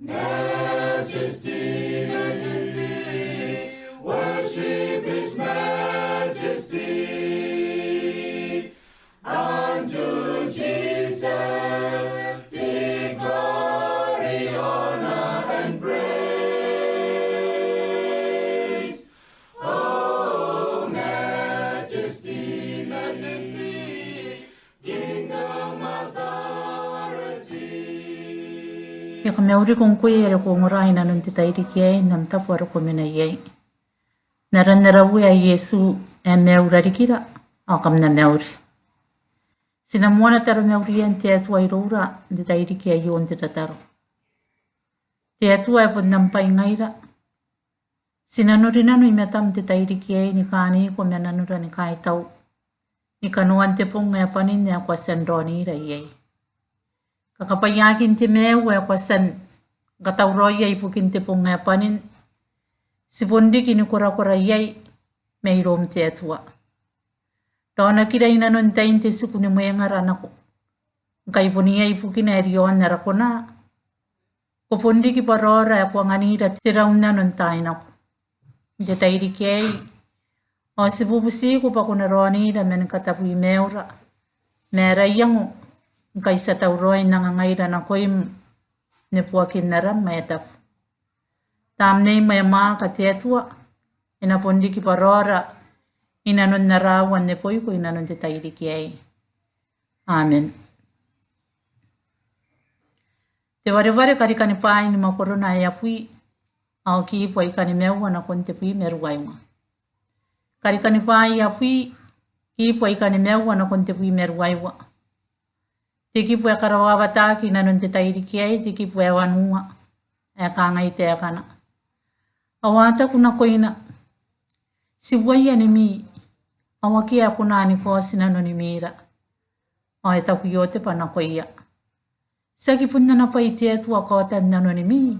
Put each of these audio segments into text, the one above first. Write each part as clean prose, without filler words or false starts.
Majesty, majesty, worship His majesty. Unto Jesus be glory, honor, and praise. Oh, majesty, majesty, kingdom authority. Ya ka meuri kong kuya ya ko ngorai na nun titairi kiai nam tapwara ko mena yai. Naran narawu ya Yesu e meura rikira au kam na meuri. Sina mwana taro meuri yan te atua i roura titairi kiai yon te tataro. Te atua e pod nampai ngaira. Sina nuri nanu i metam titairi kiai ni kaani ko mena nura ni kai tau. Ni kanuan te ponga ya panin ya kwa sendroni ra yai. Kakapayakin ti mewa kwa san gatauroya ipukin ti ponga panin si bondi kini kura yai meirom te atua. Dona kira ina non tain te sukuni moyangara nako. Kai ponia ipukin erion na rakona. Ko pondi ki parora ya kwa nganira ti rauna non tain ako. Jetairi kiai o si bubusi ko pa kuna roni da men katapu i meura. Mera yango kai sa tauroi nangangaira na koim ne puakin naram maetap. Tam nei mayama ka tetua ina pondi ki parora ina non narawan ne poi ko ina non te tairi kiai. Amen. Te ware karikani pai ni makorona ya pui au ki poi kani mewa na konte pui meruwaima. Karikani pai ya pui ki poi kani mewa na konte pui meruwaiwa. Tiki pue karawawa taki na nun te tairi kiai, tiki pue wanua e kangai te akana. Awata kuna koina, si waya ni mi, awakia kuna ni kosi na nuni mira. O e taku yote pa na koia. Saki punna na paitea tua kota na nuni mi,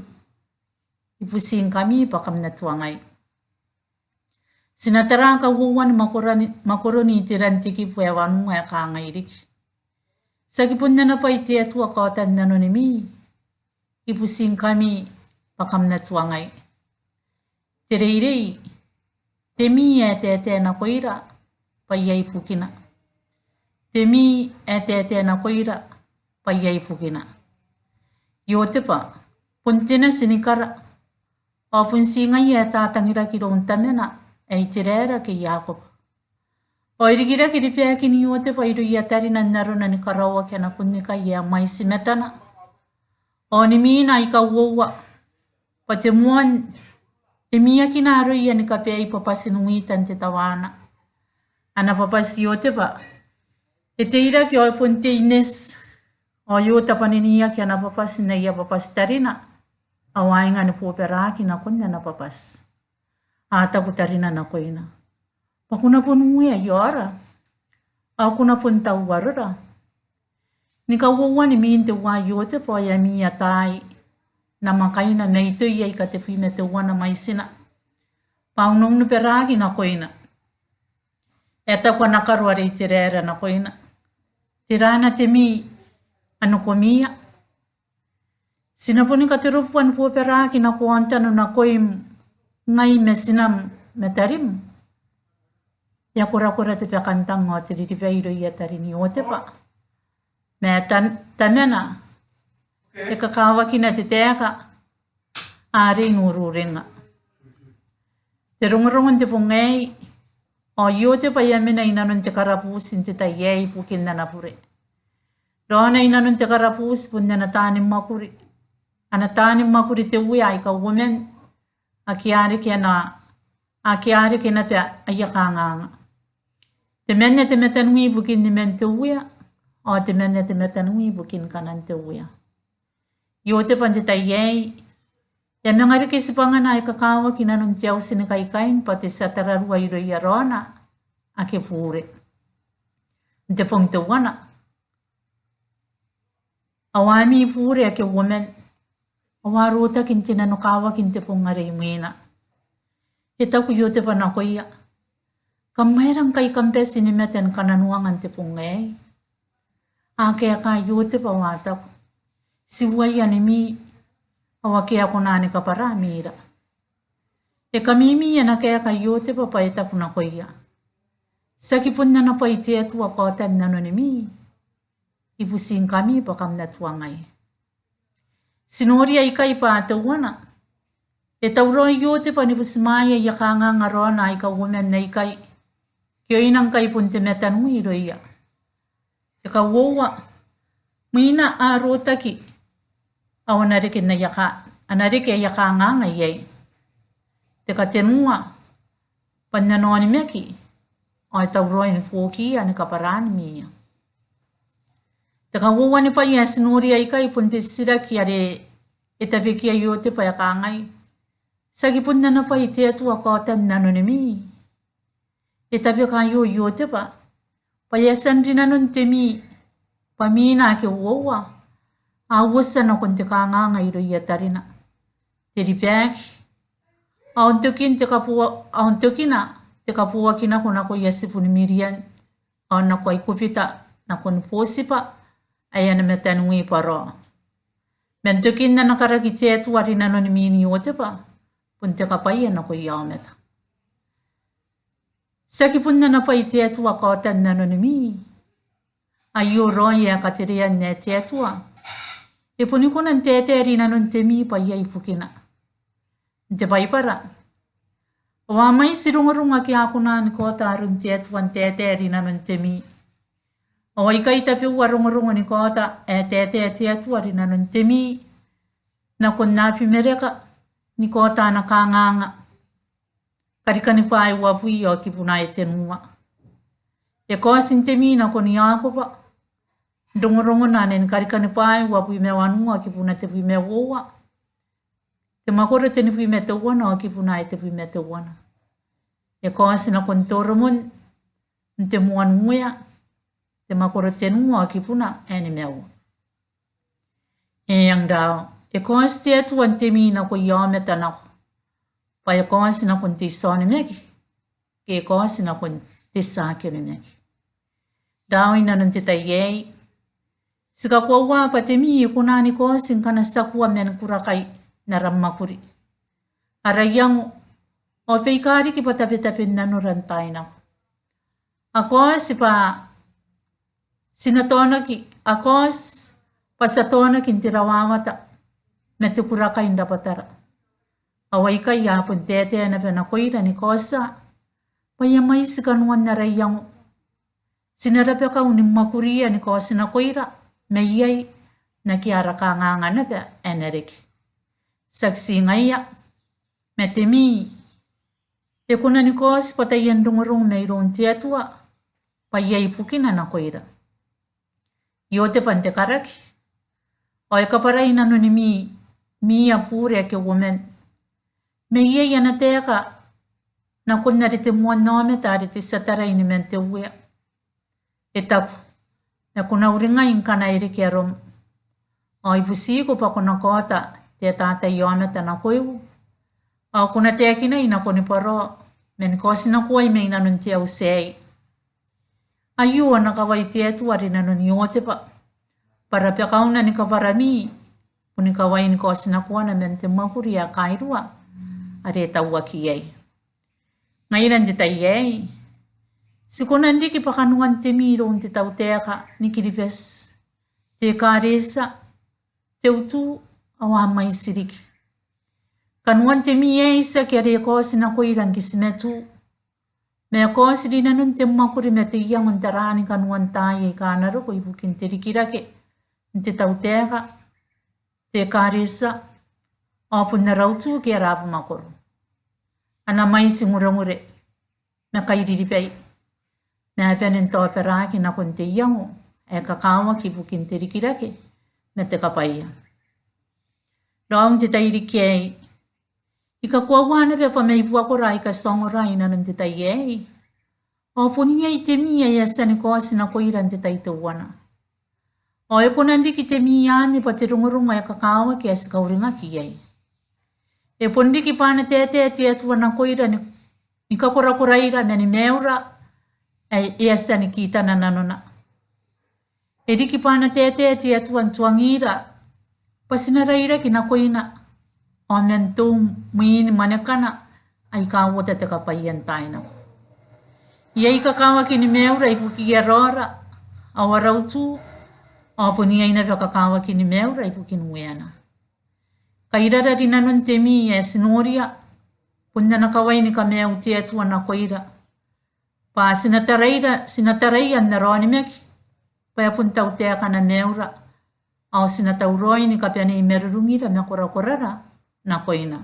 ipusin kami pa kam na tuangai. Sinatarang kawuwan makoroni tiran tiki pue wanua e kangai riki. Sagi punna na paitea tua kota na nuni mi, ipusin kami pakam na tuangai. Tereirei, te mi e te na koira, paiai pukina. Te mi e te na koira, paiai pukina. Yo te pa, puntina sinikara, o punsingai e tātangira ki rontamena, e itirera ki Jakob. O irigira ki ripea ki ni o te whairu i atari na naruna ni karawa kia na kunika i a mai simetana. O ni mina i ka uoua. Pa te muan, e mia ki na aru i a ni ka pea i papasi nuitan te tawana. Ana papasi o te pa. E te ira ki o ponte Ines. O i o tapanini ki ana papasi na i a papasi tarina. A wainga ni puopera ki na kunna na papasi. A taku tarina na koina. Pakuna pun muia yora. Aku na pun tau warura. Ni ka wawa ni min te wa yote po ya mi atai. Na makaina na ito iai ka te pime te wana maisina. Paunong ni peragi na koina. Eta kwa nakaruare i te rera na koina. Tirana te mi anu komia. Sinapuni ka te rupuan po peragi na kuantano na koim ngai me sinam me tarim. Ya kura te pekantang o te riripeiro i atari ni o te pa. Me tamena, e kakawa kina te teka, a ringuru ringa. Te rungarungan te pungei, o i o te pa iamena inanon te karapusin te taiei pukin na napure. Roana inanon te karapus pun na natanim makuri. Anatanim makuri te ui ai ka women, a kiari kena pe ayakanganga. Te mene te metanui bukin ni men te uia, o te mene te metanui bukin kanan te uia. Yo te pan te taiei, ya mengari ke sipangana e kakawa ki nanun te au sine kaikain pa te satararua iro i arona a ke pure. Te pong te wana. Awami pure a ke women, awarota kin te nanukawa kin te pongare imena. He taku yo te panakoia. Kamerang kai kampesi ni meten kananuangan te pungei. Ake ka yo te pawata. Si waya ni mi awake ako nani ka paramira. E kamimi na kaya kayo te papaita kuna koia. Sakipun na napaiti atu akotan nanonimi. Ibusin kami pakam na tuangay. Sinori ay kay paatawana. E tauro yo te panibusmaya yakanga ngaron ay kawunan na ikay. Kyo inang kay punte metanui roya. Teka wowa. Mina arotaki. Awanarikin na yaka. Anarike yakanga ngayay. Teka tenua. Panyanoni meki. Ay tauro ni poki ani kaparani miya. Teka wowa ni pa iya sinori ay kay punte sira kiare. Itapiki ayo te pa yakangay. Sagipun na na pa iti atu akotan nanonimi. Itapi kayo yote pa. Payasan rin nanon temi. Pamina ke wowa. Awasan akong te kanga ngay ro yatarina. Tiripek. Auntukin te kapua. Auntukina. Te kapua kina kuna ko yasipun mirian. Aun na ko ay kupita. Na kun posipa. Ayan na metanui paro. Mentukin na nakaragiti atu arin nanonimi ni yote pa. Punta kapayan ako yameta. Sakipun na napaiti atu akotan nanonimi. Ayo roya katirian neti atua. Ipuni ko ng tete rin nanon temi pa yay fukina. Nte pa ipara. Wamay sirungarung aki ako na ni kota arun tetuan tete rin nanon temi. Away kay tapi warungarung ni kota tete atua rin nanon temi. Na kun napi mereka. Ni kota na kanganga. Karika ni pai wapui o kipuna e tenua. E koa sintemi na koni ako pa. Dongorongo na nen karika ni pai wapui me wanua kipuna te pui me woa. Te makoro te ni pui me te wana o kipuna e te pui me te wana. E koa sina kontoro mon. Nte muanuia. Te makoro te nua o kipuna e ni mewa. E yang dao. E konsti atu antemi na ko yame tanako. Pa e konsti na kun tisone meki. Ke konsti na kun tisake meki. Dawi na nunti tayei. Sika kwa wapa temi e kunani konsti nkana sakua men kurakai na rammakuri. Arayangu. O peikari ki patapitapi nanurantai nako. Ako si pa sinatona ki. Ako pasatona kintirawawata. Metu kuraka inda patara. Away kaya pun tete na penakoira ni kosa. Payamay si kanuan na rayang. Sinarape ka unim makuria ni kosa na koira. Mayay na kiara ka nga na pe enerik. Saksi ngaya. Metemi. E kuna ni kosa patayan dungarong mayroon tiyatua. Payay pukina na koira. Yote pante karaki. Oy kaparay na nunimi. Mia fure ke woman. Me ye yana teka. Na kun na rite mua nome ta rite satara ini mente uya. Etapu. Na kuna uringa inkana iri ke rom. O ipusi ko pa kuna kota. Te tata yome ta na koiwu. O kuna tekina ina koni paro. Men kosi na kuwa ime ina nuntia usei. Ayua na kawai tietu ari na nun yote pa. Para pekauna ni kaparami. Puni kawain ko sinakuha na mente makuria kairua. Are tawa kiyay. Ngayon di tayay. Sikunan di kipakanuan temiro unti tauteka ni kiripes. Te karesa. Te utu awamay sirik. Kanuan temiyay sa kere ko sinakuirang kismetu. Me ko siri na nun temakuri metiyang untarani kanuan tayo kanaro ko ibukin tirikirake. Unti tauteka. Te karesa, opun na rautu ke rapu makoro. Ana mai singurangure, na kairipay. Na penin to peraki na kunti yango, e kakawa ki bukin tirikirake, na te kapaya. Raung te tairikei, ikakuawana pe pa may buakora ika songoray na nung te tayei. Opun niya itemiya yasan ko sinakoiran te taituwana. O e ko nandi ki te miyan ni patirungurunga e kakawa ki as kauringa ki yay. E pondi ki pana tete ati atua na koira ni kakorakuraira me ni meura e asa ni kita na nanona. E di ki pana tete ati atua tuangira pasinaraira ki na koina Omen tu mini manekana ai ka wota te ka paian taina. Ia ka kawa kini meura i puki gerora awara utu o puni aina ka kawa kini meura i puki nuena. Ka irara dina nun temi e sinoria punna na kawai ni ka meu te atua na koira. Pa sinatareia na roni meki pa punta utea kana meura au sinatauroi ni ka piani i merurungira me korakorara na koina.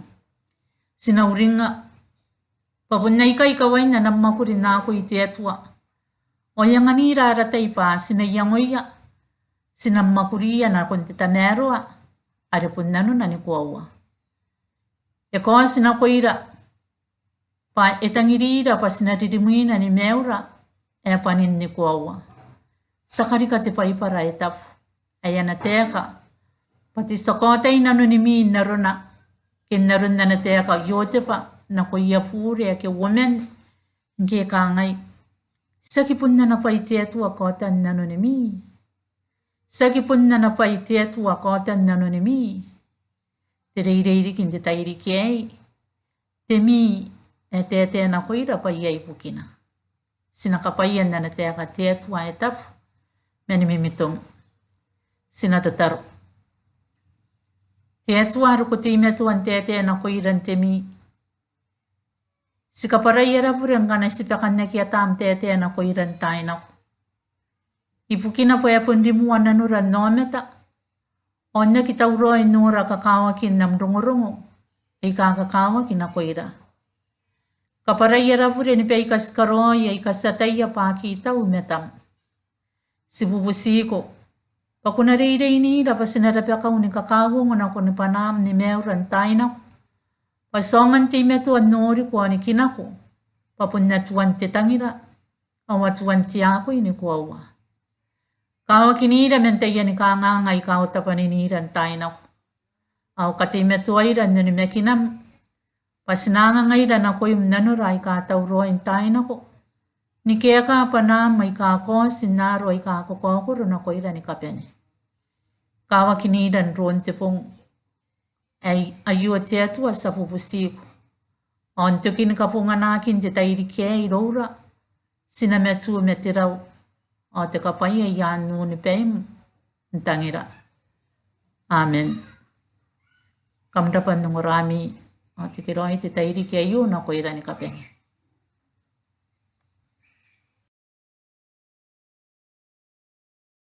Sina uringa papunna ika waina na makuri na ko i te atua. O yangani rara taipa sina yangoia sina makuria na kon te tameroa are punnanu na ni kuaua. E koa sina koira pa etangirira pa sina dirimuina ni meura e panin ni kuaua. Sakarika te paipara e tapu. Ayana teka pati sakota ina no ni mi naruna ke naruna na teka yotepa na ko ia pure ke women ke kangai saki punna na pai te atua kota nano ni mi saki punna na pai te atua kota nano ni mi te reiri kin te tairi ke te mi e te na koira pai ai pukina sina ka pai na na teka te atua e tapu meni mimitong sina tataru te atua ru ko te metuan te na koira te mi sika parai era pure ngana sipakanne ki atam te na koiran taina. Ipukina po ya pundimu ana nura nometa. Onya kita uroi nura kakawa ki nam rungurungu. Ika kakawa ki na koira. Kaparai era pure ni pe ikas karoi ika sataya pa ki tau metam. Sibubusiko. Pakuna reire ini dapat sinara pe kau ni kakawa ngona ko ni panam ni meuran taina. Pasongan te me tuan nori kua ni kinako. Papunna tuan te tangira. Awa tuan te ako ini kuaua. Kawa kinira menteia ni kaanganga i kao tapani niran tainako. Au kate me tuaira nuni me kinam. Pasinanga ngaira na koi mnanura i ka tauro in tainako. Ni kea ka panama i ka ko sinaro i ka kokokoro na koira ni kapene. Kawa kiniran ruon te pong. Ai ayua te atua sa pupusiku. On tukin ka punga nakin te tairi kia i roura. Sina me tua me te rau. O te kapai ai anu ni peim. Ntangira. Amen. Kamrapan nungurami. O te kiroi te tairi kia iu na koira ni kapenge.